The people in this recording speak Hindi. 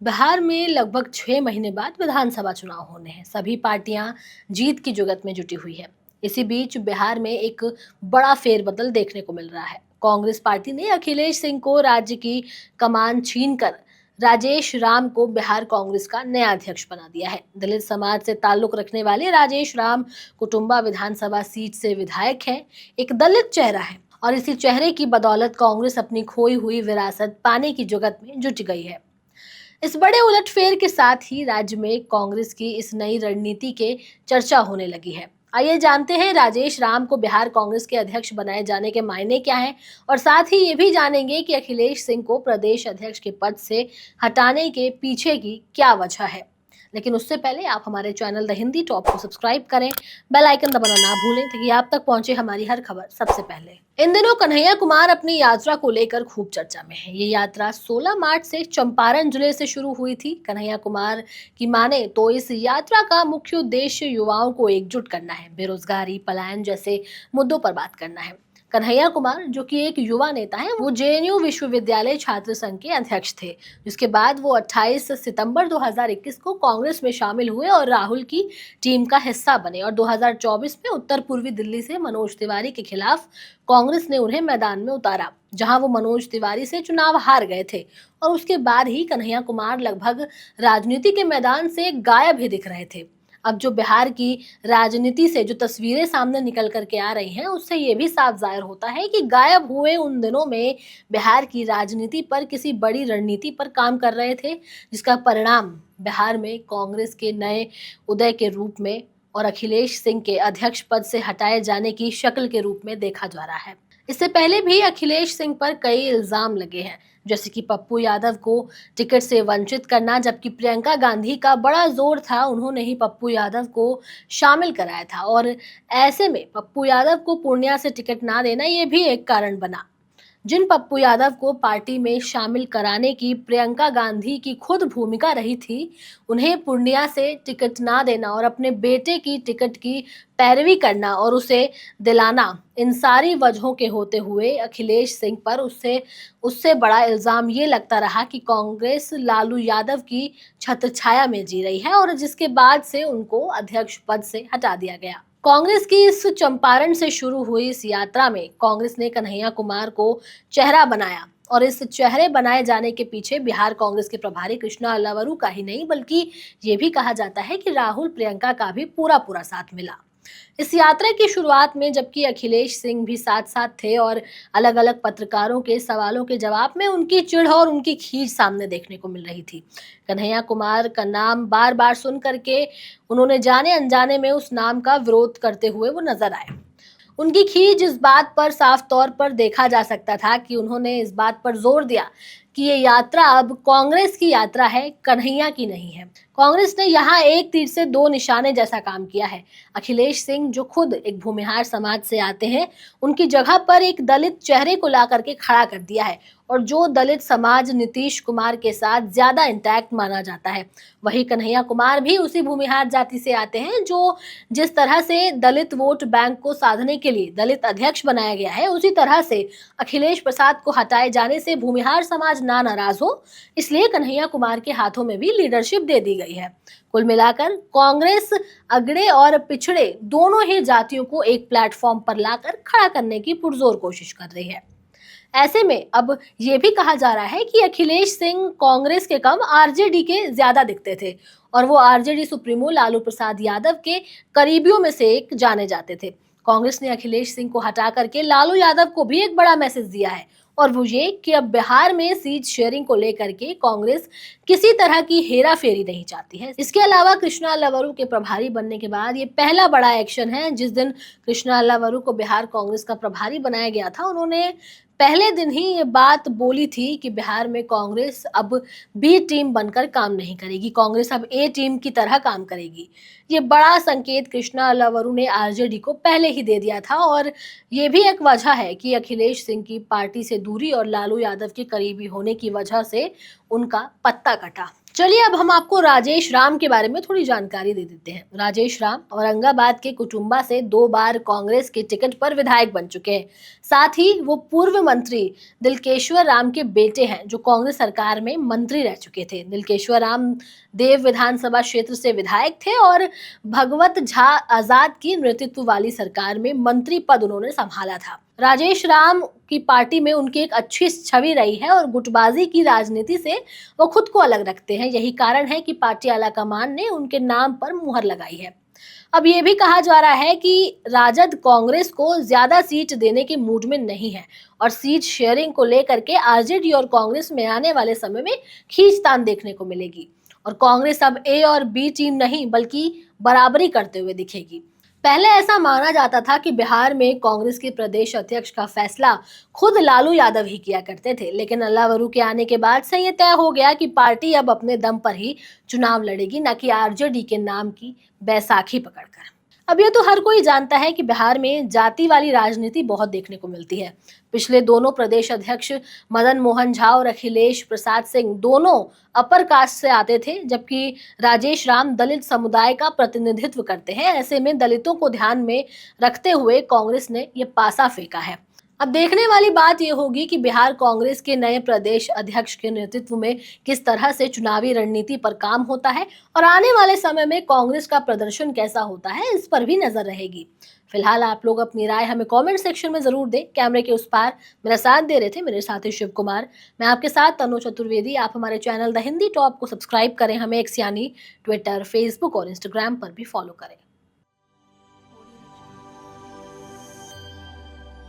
बिहार में लगभग 6 महीने बाद विधानसभा चुनाव होने हैं। सभी पार्टियां जीत की जुगत में जुटी हुई है। इसी बीच बिहार में एक बड़ा फेरबदल देखने को मिल रहा है। कांग्रेस पार्टी ने अखिलेश सिंह को राज्य की कमान छीनकर राजेश राम को बिहार कांग्रेस का नया अध्यक्ष बना दिया है। दलित समाज से ताल्लुक रखने वाले राजेश राम कुटुंबा विधानसभा सीट से विधायक हैं। एक दलित चेहरा है और इसी चेहरे की बदौलत कांग्रेस अपनी खोई हुई विरासत पाने की जुगत में जुट गई है। इस बड़े उलटफेर के साथ ही राज्य में कांग्रेस की इस नई रणनीति के चर्चा होने लगी है। आइए जानते हैं राजेश राम को बिहार कांग्रेस के अध्यक्ष बनाए जाने के मायने क्या हैं और साथ ही ये भी जानेंगे कि अखिलेश सिंह को प्रदेश अध्यक्ष के पद से हटाने के पीछे की क्या वजह है। लेकिन उससे पहले आप हमारे चैनल द हिंदी टॉप को सब्सक्राइब करें, बेल आइकन दबाना ना भूलें ताकि आप तक पहुंचे हमारी हर खबर सबसे पहले। इन दिनों कन्हैया कुमार अपनी यात्रा को लेकर खूब चर्चा में है। ये यात्रा 16 मार्च से चंपारण जिले से शुरू हुई थी। कन्हैया कुमार की माने तो इस यात्रा का मुख्य उद्देश्य युवाओं को एकजुट करना है, बेरोजगारी, पलायन जैसे मुद्दों पर बात करना है। कन्हैया कुमार जो कि एक युवा नेता है, वो जेएनयू विश्वविद्यालय छात्र संघ के अध्यक्ष थे, जिसके बाद वो 28 सितंबर 2021 को कांग्रेस में शामिल हुए और राहुल की टीम का हिस्सा बने और 2024 में उत्तर पूर्वी दिल्ली से मनोज तिवारी के खिलाफ कांग्रेस ने उन्हें मैदान में उतारा, जहां वो मनोज तिवारी से चुनाव हार गए थे और उसके बाद ही कन्हैया कुमार लगभग राजनीति के मैदान से गायब ही दिख रहे थे। अब जो बिहार की राजनीति से जो तस्वीरें सामने निकल करके आ रही हैं, उससे ये भी साफ जाहिर होता है कि गायब हुए उन दिनों में बिहार की राजनीति पर किसी बड़ी रणनीति पर काम कर रहे थे, जिसका परिणाम बिहार में कांग्रेस के नए उदय के रूप में और अखिलेश सिंह के अध्यक्ष पद से हटाए जाने की शक्ल के रूप में देखा जा रहा है। इससे पहले भी अखिलेश सिंह पर कई इल्जाम लगे हैं, जैसे कि पप्पू यादव को टिकट से वंचित करना, जबकि प्रियंका गांधी का बड़ा जोर था, उन्होंने ही पप्पू यादव को शामिल कराया था और ऐसे में पप्पू यादव को पूर्णिया से टिकट ना देना ये भी एक कारण बना। जिन पप्पू यादव को पार्टी में शामिल कराने की प्रियंका गांधी की खुद भूमिका रही थी, उन्हें पूर्णिया से टिकट ना देना और अपने बेटे की टिकट की पैरवी करना और उसे दिलाना, इन सारी वजहों के होते हुए अखिलेश सिंह पर उससे उससे बड़ा इल्जाम ये लगता रहा कि कांग्रेस लालू यादव की छत्रछाया में जी रही है और जिसके बाद से उनको अध्यक्ष पद से हटा दिया गया। कांग्रेस की इस चंपारण से शुरू हुई इस यात्रा में कांग्रेस ने कन्हैया कुमार को चेहरा बनाया और इस चेहरे बनाए जाने के पीछे बिहार कांग्रेस के प्रभारी कृष्णा अल्लावरू का ही नहीं, बल्कि ये भी कहा जाता है कि राहुल प्रियंका का भी पूरा साथ मिला। इस यात्रा की शुरुआत में जबकि अखिलेश सिंह भी साथ साथ थे और अलग अलग पत्रकारों के सवालों के जवाब में उनकी चिढ़ और उनकी खींच सामने देखने को मिल रही थी। कन्हैया कुमार का नाम बार बार सुन करके उन्होंने जाने अनजाने में उस नाम का विरोध करते हुए वो नजर आए। उनकी खींच इस बात पर साफ तौर पर देखा जा सकता था कि उन्होंने इस बात पर जोर दिया कि ये यात्रा अब कांग्रेस की यात्रा है, कन्हैया की नहीं है। कांग्रेस ने यहाँ एक तीर से दो निशाने जैसा काम किया है। अखिलेश सिंह जो खुद एक भूमिहार समाज से आते हैं, उनकी जगह पर एक दलित चेहरे को ला करके खड़ा कर दिया है और जो दलित समाज नीतीश कुमार के साथ ज्यादा इंटैक्ट माना जाता है, वही कन्हैया कुमार भी उसी भूमिहार जाति से आते हैं। जो जिस तरह से दलित वोट बैंक को साधने के लिए दलित अध्यक्ष बनाया गया है, उसी तरह से अखिलेश प्रसाद को हटाए जाने से भूमिहार समाज ना नाराज हो, इसलिए कन्हैया कुमार के हाथों में भी लीडरशिप दे दी गई है। कुल मिलाकर कांग्रेस अगड़े और पिछड़े दोनों ही जातियों को एक प्लेटफॉर्म पर लाकर खड़ा करने की पुरजोर कोशिश कर रही है। ऐसे में अब ये भी कहा जा रहा है कि अखिलेश सिंह कांग्रेस के कम आरजेडी के ज्यादा दिखते थे और वो आरजेडी सुप्रीमो लालू प्रसाद यादव के करीबियों में से एक जाने जाते थे। कांग्रेस ने अखिलेश सिंह को हटा करके लालू यादव को भी एक बड़ा मैसेज दिया है और वो ये कि अब बिहार में सीट शेयरिंग को लेकर के कांग्रेस किसी तरह की हेरा फेरी नहीं चाहती है। इसके अलावा कृष्णा अल्लावरू के प्रभारी बनने के बाद ये पहला बड़ा एक्शन है। जिस दिन कृष्णा अल्लावरू को बिहार कांग्रेस का प्रभारी बनाया गया था, उन्होंने पहले दिन ही ये बात बोली थी कि बिहार में कांग्रेस अब बी टीम बनकर काम नहीं करेगी, कांग्रेस अब ए टीम की तरह काम करेगी। ये बड़ा संकेत कृष्णा अल्लावरू ने आरजेडी को पहले ही दे दिया था और ये भी एक वजह है कि अखिलेश सिंह की पार्टी से दूरी और लालू यादव के करीबी होने की वजह से उनका पत्ता कटा। चलिए अब हम आपको राजेश राम के बारे में थोड़ी जानकारी दे देते हैं। राजेश राम औरंगाबाद के कुटुंबा से 2 बार कांग्रेस के टिकट पर विधायक बन चुके हैं। साथ ही वो पूर्व मंत्री दिलकेश्वर राम के बेटे हैं, जो कांग्रेस सरकार में मंत्री रह चुके थे। दिलकेश्वर राम देव विधानसभा क्षेत्र से विधायक थे और भगवत झा आजाद की नेतृत्व वाली सरकार में मंत्री पद उन्होंने संभाला था। राजेश राम की पार्टी में उनकी एक अच्छी छवि रही है और गुटबाजी की राजनीति से वो खुद को अलग रखते हैं। यही कारण है कि पार्टी आलाकमान ने उनके नाम पर मुहर लगाई है। अब ये भी कहा जा रहा है कि राजद कांग्रेस को ज्यादा सीट देने के मूड में नहीं है और सीट शेयरिंग को लेकर के आरजेडी और कांग्रेस में आने वाले समय में खींचतान देखने को मिलेगी और कांग्रेस अब ए और बी टीम नहीं बल्कि बराबरी करते हुए दिखेगी। पहले ऐसा माना जाता था कि बिहार में कांग्रेस के प्रदेश अध्यक्ष का फैसला खुद लालू यादव ही किया करते थे, लेकिन अल्लावरू के आने के बाद से ये तय हो गया कि पार्टी अब अपने दम पर ही चुनाव लड़ेगी, न कि आरजेडी के नाम की बैसाखी पकड़कर। अब ये तो हर कोई जानता है कि बिहार में जाति वाली राजनीति बहुत देखने को मिलती है। पिछले दोनों प्रदेश अध्यक्ष मदन मोहन झा और अखिलेश प्रसाद सिंह दोनों अपर कास्ट से आते थे, जबकि राजेश राम दलित समुदाय का प्रतिनिधित्व करते हैं। ऐसे में दलितों को ध्यान में रखते हुए कांग्रेस ने ये पासा फेंका है। अब देखने वाली बात यह होगी कि बिहार कांग्रेस के नए प्रदेश अध्यक्ष के नेतृत्व में किस तरह से चुनावी रणनीति पर काम होता है और आने वाले समय में कांग्रेस का प्रदर्शन कैसा होता है, इस पर भी नजर रहेगी। फिलहाल आप लोग अपनी राय हमें कमेंट सेक्शन में जरूर दें। कैमरे के उस पार मेरा साथ दे रहे थे मेरे साथी शिव कुमार, मैं आपके साथ तनु चतुर्वेदी। आप हमारे चैनल द हिंदी टॉप को सब्सक्राइब करें, हमें एक्स यानी ट्विटर, फेसबुक और इंस्टाग्राम पर भी फॉलो करें।